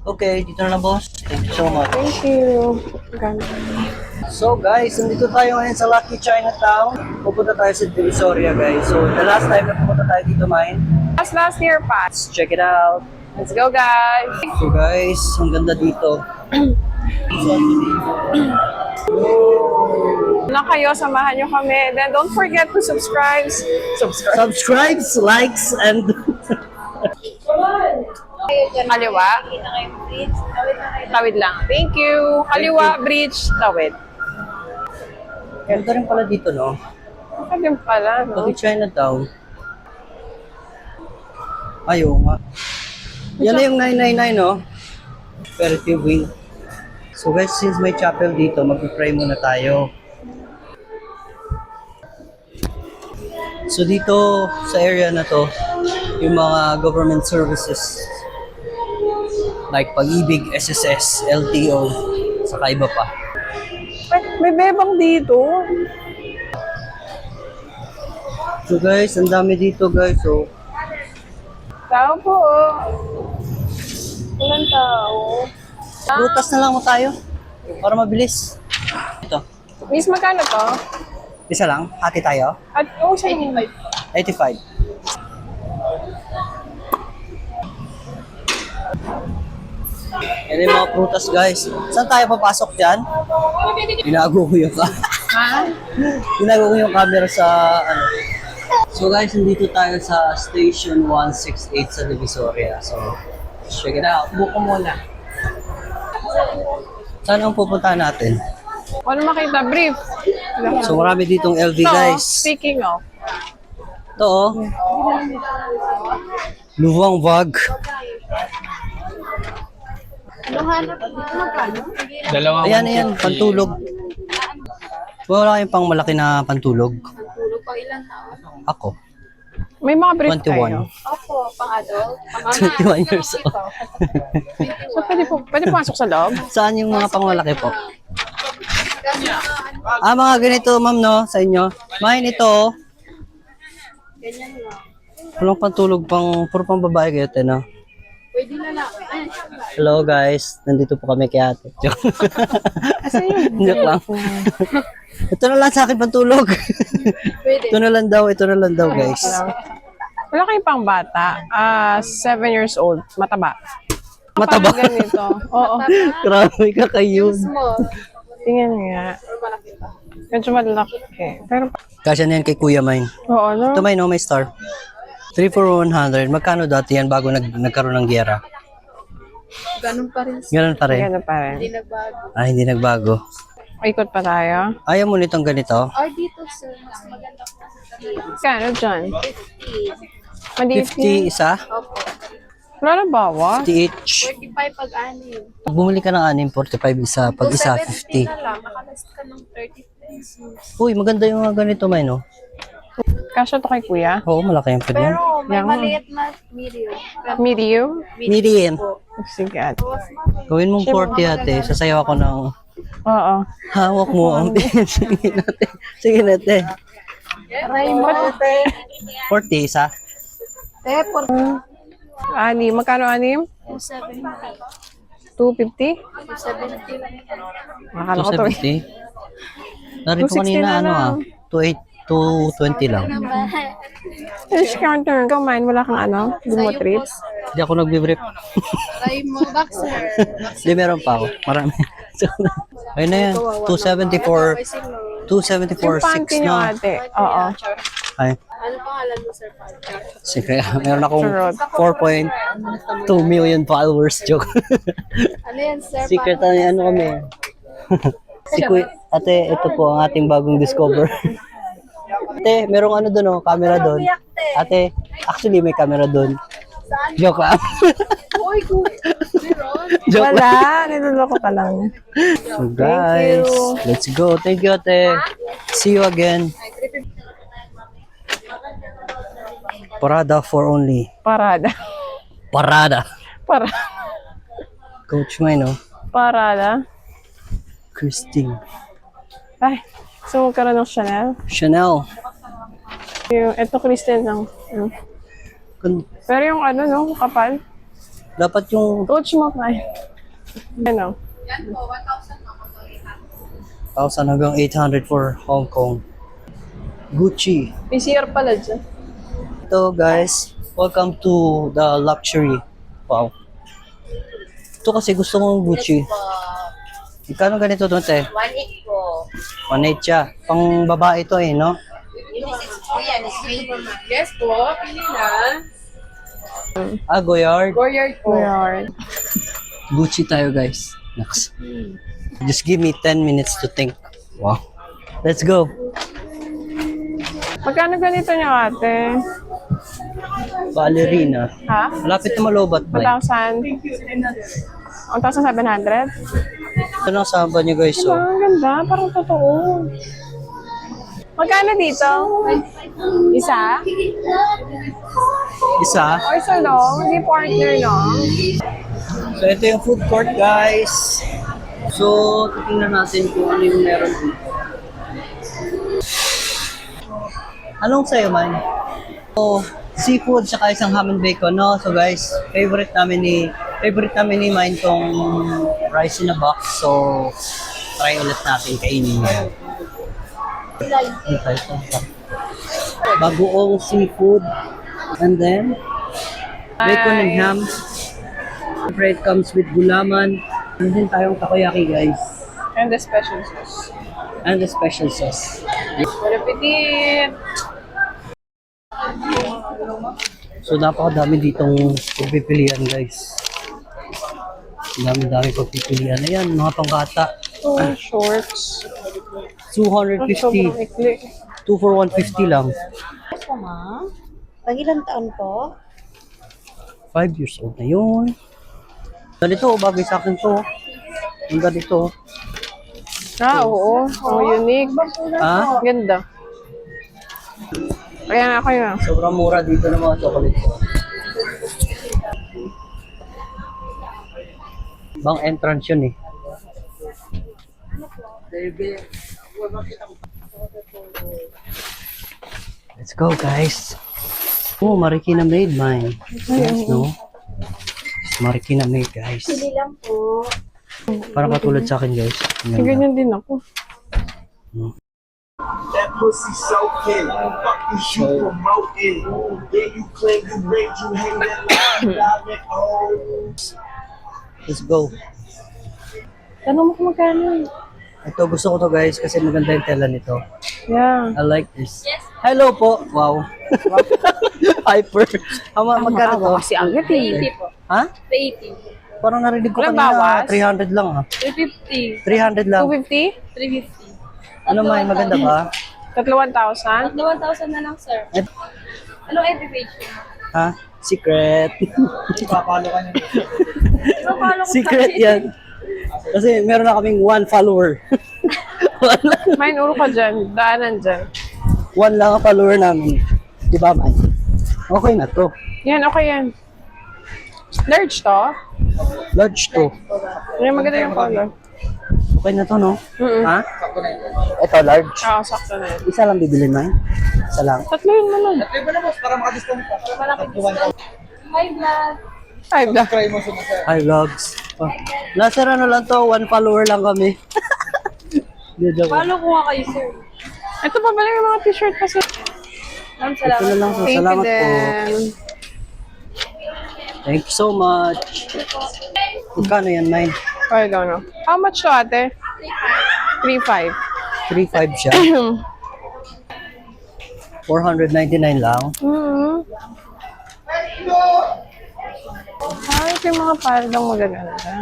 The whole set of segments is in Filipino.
Okay, dito na lang boss. Thank you so much. Thank you. Ganda. So guys, nandito tayo ngayon sa Lucky Chinatown. Pupunta tayo sa Divisoria guys. So the last time na pupunta tayo dito mine. Last year pa. Let's check it out. Let's go, guys. So guys, ang ganda dito. Na kayo, samahan nyo kami. Then don't forget to subscribe. Subscribe, likes, and... Kaliwa. Tawid lang. Thank you. Kaliwa, bridge, tawid. Ganda rin pala dito, no? Baka din pala, no? Lucky Chinatown. Ayaw nga. Yan na yung 999, no? Aperitif wing. So guys, since may chapel dito, mag-pray muna tayo. So dito sa area na to, yung mga government services like Pag-ibig, SSS, LTO, saka iba pa. May bebang dito. So guys, ang dami dito guys. So Tao po. Walang tao. butas na lang mo tayo para mabilis. Ito, Miss, magkano to? isa lang, hati tayo. At siya 85. Yan yung mga prutas guys. Saan tayo papasok dyan? Tinago ko yung Ha? Tinago ko yung camera sa ano. So guys, nandito tayo sa Station 168 sa Divisoria. So, check it out. Buko muna. Saan ang pupuntahan natin? Ano makita? Brief. So marami ditong LV So, guys. speaking of, Ito oh. Luwang bag. Dalawang Ayan, ayan, pantulog. Wala kayong pang malaki na pantulog. Ako, may mga brief 21. kayo. Opo, pang-adult. 21 years old. So, pwede pumasok sa loob? Saan yung mga pang malaki po? Ah, mga ganito ma'am no, sa inyo. Mine ito oh. Ganyan lang. Walang pantulog puro pang babae kayo, no? Pwede na lang. Ay, Hello guys, nandito po kami kay ate. Joke. Joke lang. Ito na lang sa akin pantulog. pwede. Ito na lang daw guys. Wala kayong pang bata. 7 years old. Mataba. Mataba. Parang ganito. Oo. Grabe ka kayo. Small. Tingnan nga. Medyo malaki. Pero, Kasya na yan kay Kuya Mine. oo, no? Ito may no, may star. 3 for 100. Magkano dati yan bago nagkaroon ng giyera? Ganun pa rin. Ganun pa rin. Ganun pa rin. Hindi nagbago. Ah, hindi nagbago. Ikot pa tayo. Ayaw mo nitong ganito? Or dito, sir. Mas maganda po sa dito. Kano dyan? 50. Maliit 50 isa? Opo. Wala na bawas. 50 each. 45 pag-anim. Pag bumili ka ng anim, 45 isa. Pag isa, 270 50. na lang. Nakalast ka ng 30 pesos. Uy, maganda yung mga ganito, Mine, no? Kasya to kay kuya. Oo, malaki yung pwede. Pero may Yan. maliit na medium. Medium? Medium. po. Sige ate. Gawin mong 40 ate. Sasayaw ako ng Oo. hawak mo ang Sige natin. Sige natin. Aray mo. 40 isa. Tepor. Anim. Magkano anim? 270. 250? 270. Makakala ko to eh. 270. Narito 260 kanina na ano ah. lang. 220 lang. Fish counter. Ikaw, mine. Wala kang ano? Hindi mo trip? Hindi ako nagbe-brief. Aray mo. Boxer. Hindi, meron pa ako. Marami. Ayun na yan. 274. 274 Yung panty 6 nyo, na. ate. Oo. Ay. Ano pangalan mo, sir? Sige, meron akong Charot. 4.2 million followers. Joke. Ano yan, sir? Secret ano kami. Si Kuya, ate, ito po ang ating bagong discover. Ate, merong ano doon, oh, camera doon. Ate, actually may camera doon. Joke lang. Uy, meron. Joke lang. Wala. Niloloko ka lang. So guys, let's go. Thank you, ate. See you again. Parada for only. Parada. Parada. Coach Mine, no? Parada. Christine. Ay. So, magkaroon ng Chanel. Chanel. Ito, Christian lang. Kun- Pero yung ano, no? Kapal. Dapat yung Coach mo kaya. Ano? 1,000 hanggang 800 for Hong Kong. Gucci. PCR pala dyan. Ito guys, welcome to the luxury. Wow. Ito kasi gusto kong Gucci. Magkano ganito doon, te? 1.8 po. 1.8 siya. Pang babae ito eh, no? Unisex po yan. Yes po, pili na. Ah, Goyard. Goyard po. Weird. Gucci tayo guys. Next. Just give me 10 minutes to think. Wow. Let's go. Magkano ganito niyo ate? Ballerina. Ha? Malapit na malobat ba? 1,000? 1,700? Ito na samba niyo guys. So, Ang ganda, parang totoo. Magkano dito? Isa? isa. O isa lang? Hindi partner lang? So, ito yung food court guys. So, titingnan natin kung ano yung meron dito. Anong sa'yo man? So, seafood saka isang ham and bacon, no? So guys, favorite namin ni Mine tong rice in a box. So, try ulit natin kainin ngayon. Bagoong seafood. And then, bacon and ham. Siyempre, it comes with gulaman. And then tayong takoyaki, guys. And the special sauce. And the special sauce. Bon appetit! So, napakadami ditong pagpipilian, guys. Dami-dami pagpipilian. Ayan, mga pangbata. Oh, shorts. Ang 250. sobrang ikli. 2 for 150 lang. Po, ma? Pag ilang taon po? 5 years old na yun. Ganito, bagay sa akin to. Ang ganito. Ah, oo. Ang unique. Ha? Ganda. Kaya ako yun. Sobrang mura dito ng mga chocolate. Bang entrance yun eh. Let's go guys. Oh, Marikina made mine. Yes, no? Marikina made guys. Pili lang po. Parang katulad sa akin guys. Ang ganda. Ganyan din ako. That pussy soaking, fuck is you promoting? Then you claim you rage, you hang that line, diamond oh. Let's go. Tanong mo kung magkano. Ito, gusto ko to guys kasi maganda yung tela nito. Yeah. I like this. Hello po. Wow. Hyper. Magkano to? Kasi agad eh. Ha? 80. Parang narinig ko Walang kanina, bawas? 300 lang ha. 350. 300 lang. 250? 350. Ano man, maganda ba? 1,000? 1,000 na lang, sir. Eh, Anong FB page mo? ha? Secret. Papalo ka niya. Secret yan. Kasi meron na kaming 1 follower. One lang. May ulo ka dyan. Daanan dyan. 1 lang ang follower namin. Di ba, May? Okay na to. Yan, okay yan. Large to? Large to. Yan, maganda yung color. Okay na to, no? Mm-mm. Ha? Ito, large. Oo, sakto na yan. Isa lang bibilin, May? Isa lang. Tatlo yun naman. Iba na boss, para makadiscount ka. Hi, vlog. Ay, da. Try mo sa nasa. Hi, vlogs. Oh. Nasa ano lang to, 1 follower lang kami. Hindi, joke. Follow ko nga kayo, sir. Ito pa pala yung mga t-shirt kasi. Ma'am, Ito na salamat. lang po. Thank you Salamat po. din. Thank you so much. Magkano yan, May? I don't know. How much to ate? 3,500. 3.5 siya. 499 lang. Mm-hmm. Ay, ito yung mga paladang magaganda.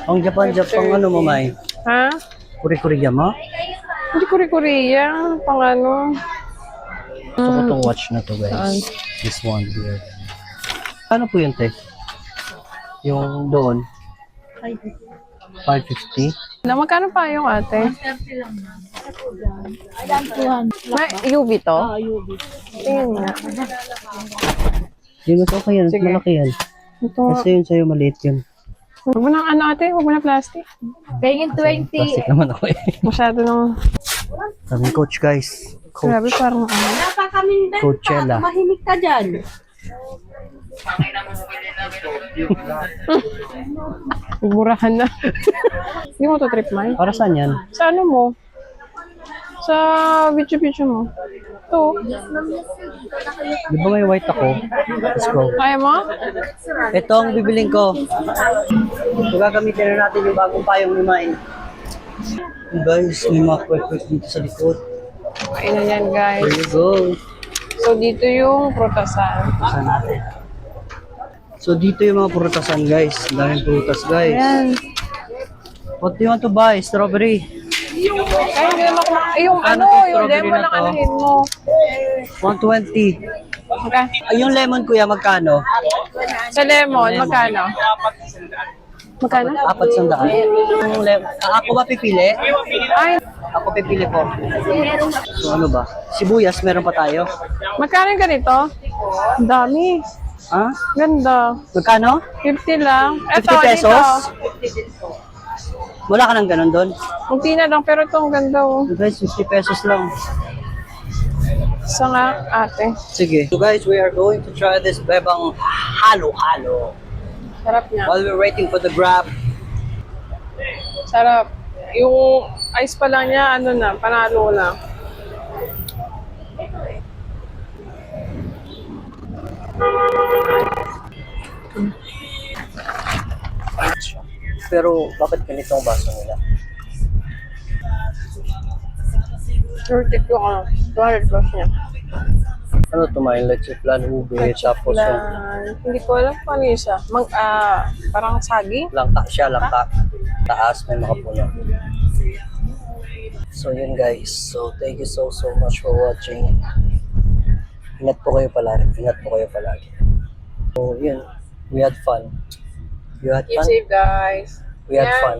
Ang Japan, ano mo, May? Ha? Kuri-kuriya mo? Hindi Korea. Pang ano? Gusto ko tong watch na to, guys. This one here. Ano po yun, te? Yung doon? 550. Na, magkano pa yung ate? 30 lang, ma'am. May UV to? UV. Tingnan nga. Yung mas okay yan. Mas Sige. malaki yan. Ito. Kasi yun sa'yo, maliit yun. Huwag mo na ano ate, huwag mo na plastic. Pengin 20. Plastic naman ako eh. Masyado naman. Sabi coach, guys. Grabe, Coach. parang ano. Wala pa kaming benta. Coachella. Tumahimik ka dyan. Murahan na. Hindi mo to trip, Mai? Para saan yan? Sa ano mo? Sa video mo. Ito. Di ba may white ako? Let's go. Kaya mo? Ito ang bibiling ko. So, gagamitin na natin yung bagong payong ni Mai. Guys, may mga kwek-kwek dito sa likod. Kain na yan, guys. Here you go. So, dito yung prutasan. Saan natin? So, dito yung mga prutasan, guys. Ang daming prutas, guys. Ayan. What do you want to buy? Strawberry. Kaya hindi naman yung Ano ano, to, yung strawberry lemon na ang to? anuhin mo. 120. Okay. Ay, yung lemon, kuya, magkano? Sa lemon, magkano? Magkano? 400. Yung lemon. Ako ba pipili? Ay, Ako pipili po. So, ano ba? Sibuyas, meron pa tayo? magkano yung ganito? Ang dami. Ha? Ganda. Magkano? 50 lang. 50 pesos? Wala ka nang ganun doon? Kunti na lang, pero ito ang ganda oh. Guys, 50 pesos lang. Isa nga, ate. Sige. So guys, we are going to try this bebang halo-halo. Sarap niya. While we're waiting for the grab. Sarap. Yung ice pa lang niya, ano na, panalo lang. Pero bakit ganito ang baso nila? Surtik ko ano, 200 plus niya. Ano to, may leche flan, ube, tapos yung Hindi ko alam kung ano yung isa. Parang saging. langka siya, langka. Taas, may makapuno. So yun guys, so thank you so much for watching. Ingat po kayo palagi, ingat po kayo palagi. So yun, we had fun. You had Keep fun? safe, guys. We had Yan. fun.